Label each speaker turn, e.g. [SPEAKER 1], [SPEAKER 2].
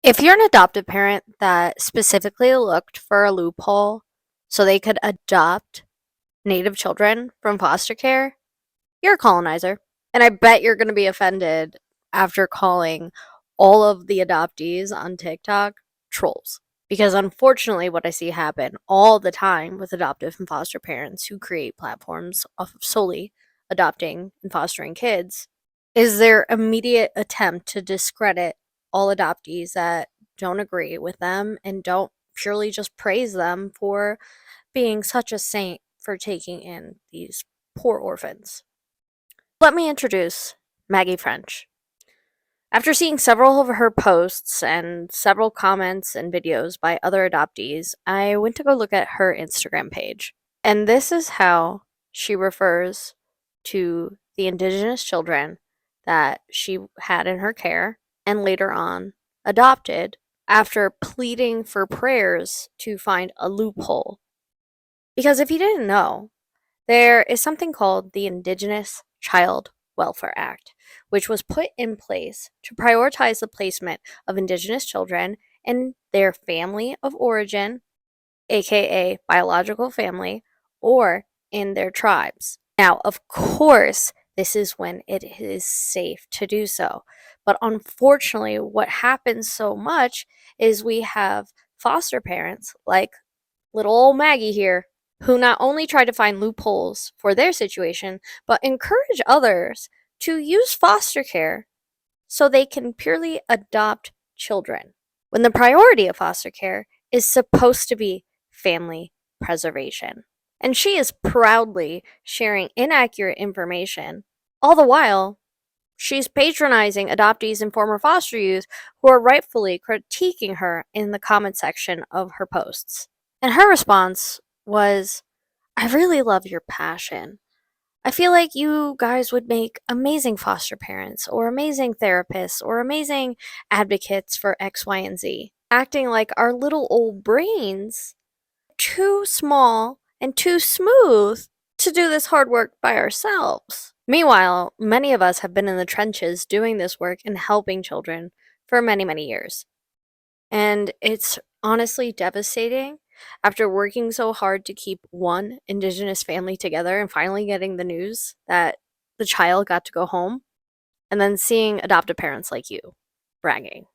[SPEAKER 1] If you're an adoptive parent that specifically looked for a loophole so they could adopt native children from foster care, you're a colonizer. And I bet you're going to be offended after calling all of the adoptees on TikTok trolls. Because unfortunately, what I see happen all the time with adoptive and foster parents who create platforms off of solely adopting and fostering kids is their immediate attempt to discredit all adoptees that don't agree with them and don't purely just praise them for being such a saint for taking in these poor orphans. Let me introduce Maggie French. After seeing several of her posts and several comments and videos by other adoptees, I went to go look at her Instagram page. And this is how she refers to the Indigenous children that she had in her care and later on adopted after pleading for prayers to find a loophole. Because if you didn't know, there is something called the Indigenous Child Welfare Act, which was put in place to prioritize the placement of Indigenous children in their family of origin, aka biological family, or in their tribes. Now, of course, this is when it is safe to do so. But unfortunately, what happens so much is we have foster parents like little old Maggie here who not only try to find loopholes for their situation, but encourage others to use foster care so they can purely adopt children, when the priority of foster care is supposed to be family preservation. And she is proudly sharing inaccurate information. All the while, she's patronizing adoptees and former foster youth who are rightfully critiquing her in the comment section of her posts. And her response was, I really love your passion. I feel like you guys would make amazing foster parents, or amazing therapists, or amazing advocates for X, Y, and Z. Acting like our little old brains are too small and too smooth to do this hard work by ourselves. Meanwhile, many of us have been in the trenches doing this work and helping children for many, many years. And it's honestly devastating after working so hard to keep one Indigenous family together and finally getting the news that the child got to go home, and then seeing adoptive parents like you bragging.